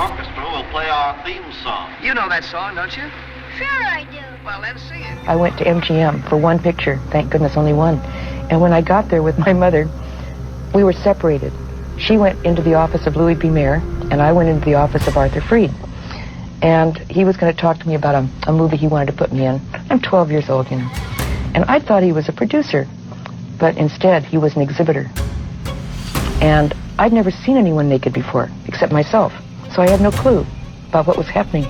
orchestra will play our theme song. You know that song, don't you? Sure I do. Well, then sing it. I went to MGM for one picture, thank goodness only one. And when I got there with my mother, we were separated. She went into the office of Louis B. Mayer, and I went into the office of Arthur Freed. And he was going to talk to me about a movie he wanted to put me in. I'm 12 years old, you know. And I thought he was a producer, but instead he was an exhibitor. And I'd never seen anyone naked before, except myself. So I had no clue about what was happening.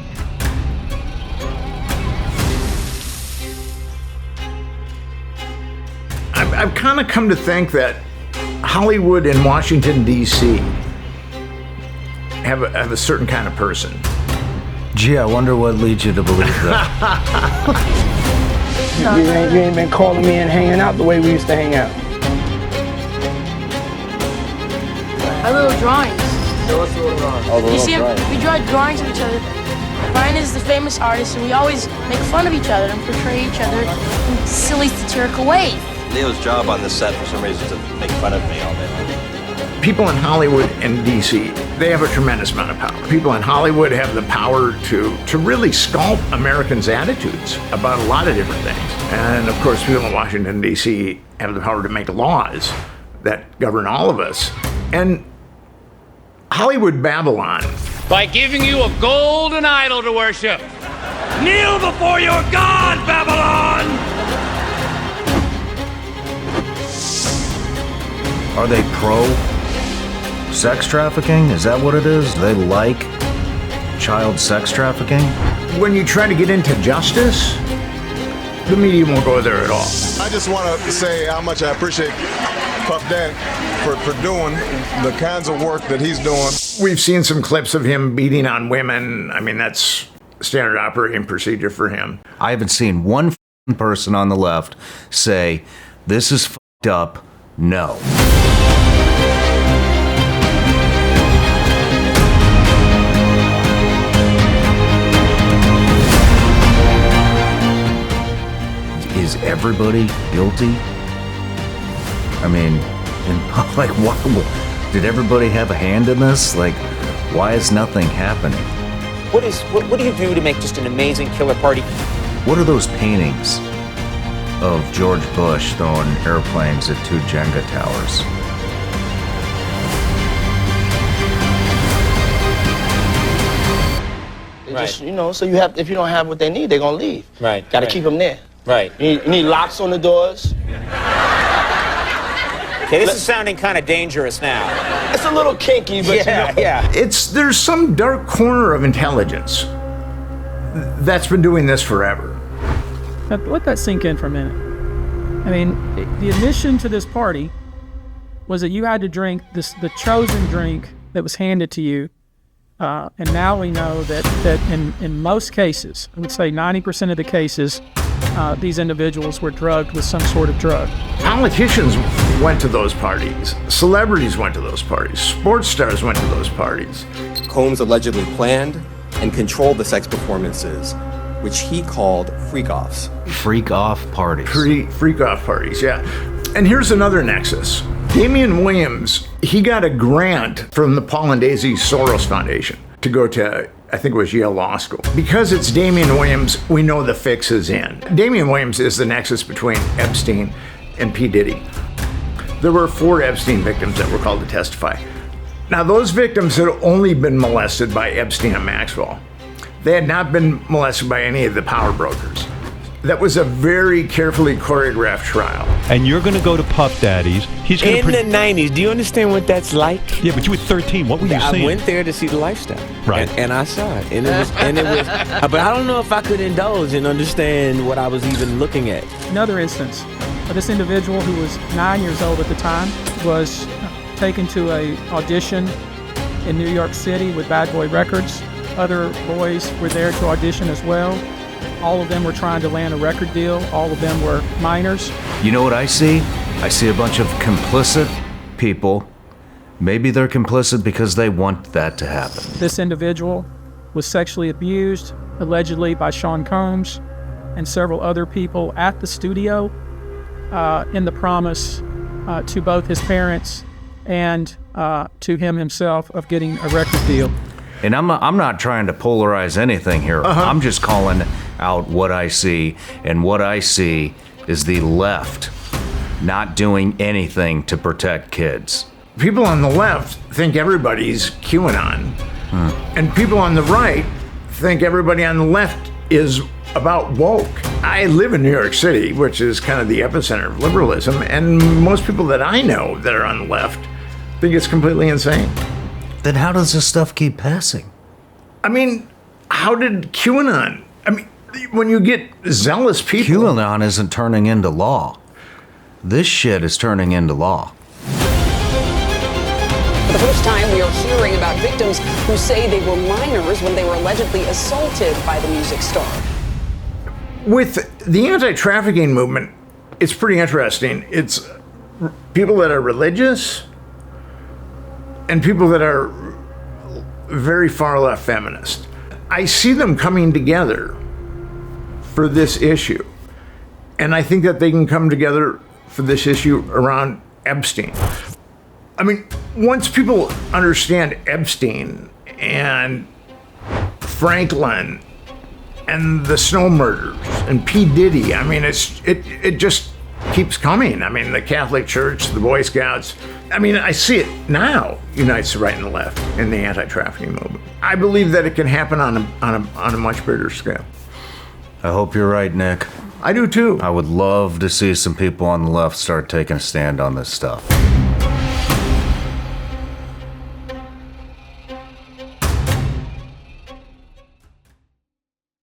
I've kind of come to think that Hollywood and Washington, D.C. have a certain kind of person. Gee, I wonder what leads you to believe that. You ain't been calling me and hanging out the way we used to hang out. Our little drawings. Show us the little drawings. You see, we draw drawings of each other. Brian is the famous artist, and we always make fun of each other and portray each other in silly, satirical ways. Leo's job on this set, for some reason, is to make fun of me all day long. People in Hollywood and D.C., they have a tremendous amount of power. People in Hollywood have the power to really sculpt Americans' attitudes about a lot of different things. And of course, people in Washington, D.C. have the power to make laws that govern all of us. And Hollywood Babylon. By giving you a golden idol to worship. Kneel before your God, Babylon! Are they pro sex trafficking? Is that what it is? They like child sex trafficking? When you try to get into justice, the media won't go there at all. I just want to say how much I appreciate Puff Daddy for doing the kinds of work that he's doing. We've seen some clips of him beating on women. I mean, that's standard operating procedure for him. I haven't seen one person on the left say, this is fucked up, no. Is everybody guilty? I mean, like, what, did everybody have a hand in this? Like, why is nothing happening? What do you do to make just an amazing killer party? What are those paintings of George Bush throwing airplanes at two Jenga towers? Right. Just, you know, so you have, if you don't have what they need, they're gonna leave. Right. Got to keep them there. Right. You need locks on the doors. Okay, this is sounding kind of dangerous now. It's a little kinky, but yeah. There's some dark corner of intelligence that's been doing this forever. Now, let that sink in for a minute. I mean, the admission to this party was that you had to drink the chosen drink that was handed to you. And now we know that in most cases, I would say 90% of the cases, these individuals were drugged with some sort of drug. Politicians went to those parties. Celebrities went to those parties. Sports stars went to those parties. Combs allegedly planned and controlled the sex performances, which he called freak-offs. Freak-off parties. Freak-off parties, yeah. And here's another nexus. Damian Williams, he got a grant from the Paul and Daisy Soros Foundation to go to, I think it was Yale Law School. Because it's Damian Williams, we know the fix is in. Damian Williams is the nexus between Epstein and P Diddy. There were 4 Epstein victims that were called to testify. Now, those victims had only been molested by Epstein and Maxwell. They had not been molested by any of the power brokers. That was a very carefully choreographed trial. And you're going to go to Puff Daddy's. He's going in the 90s. Do you understand what that's like? Yeah, but you were 13. What were you seeing? I went there to see the lifestyle. Right. And I saw it. And it was, but I don't know if I could indulge and understand what I was even looking at. Another instance, this individual who was 9 years old at the time was taken to an audition in New York City with Bad Boy Records. Other boys were there to audition as well. All of them were trying to land a record deal. All of them were minors. You know what I see? I see a bunch of complicit people. Maybe they're complicit because they want that to happen. This individual was sexually abused, allegedly by Sean Combs and several other people at the studio in the promise to both his parents and to him himself of getting a record deal. And I'm not trying to polarize anything here. I'm just calling out what I see, and what I see is the left not doing anything to protect kids. People on the left think everybody's QAnon, and people on the right think everybody on the left is about woke. I live in New York City, which is kind of the epicenter of liberalism, and most people that I know that are on the left think it's completely insane. Then how does this stuff keep passing? I mean, how did QAnon? I mean, when you get zealous people... QAnon isn't turning into law. This shit is turning into law. For the first time, we are hearing about victims who say they were minors when they were allegedly assaulted by the music star. With the anti-trafficking movement, it's pretty interesting. It's people that are religious and people that are very far left feminist. I see them coming together for this issue. And I think that they can come together for this issue around Epstein. I mean, once people understand Epstein and Franklin and the Snow murders and P Diddy, I mean, it just keeps coming. I mean, the Catholic Church, the Boy Scouts, I mean, I see it now unites the right and the left in the anti-trafficking movement. I believe that it can happen on a much bigger scale. I hope you're right, Nick. I do too. I would love to see some people on the left start taking a stand on this stuff.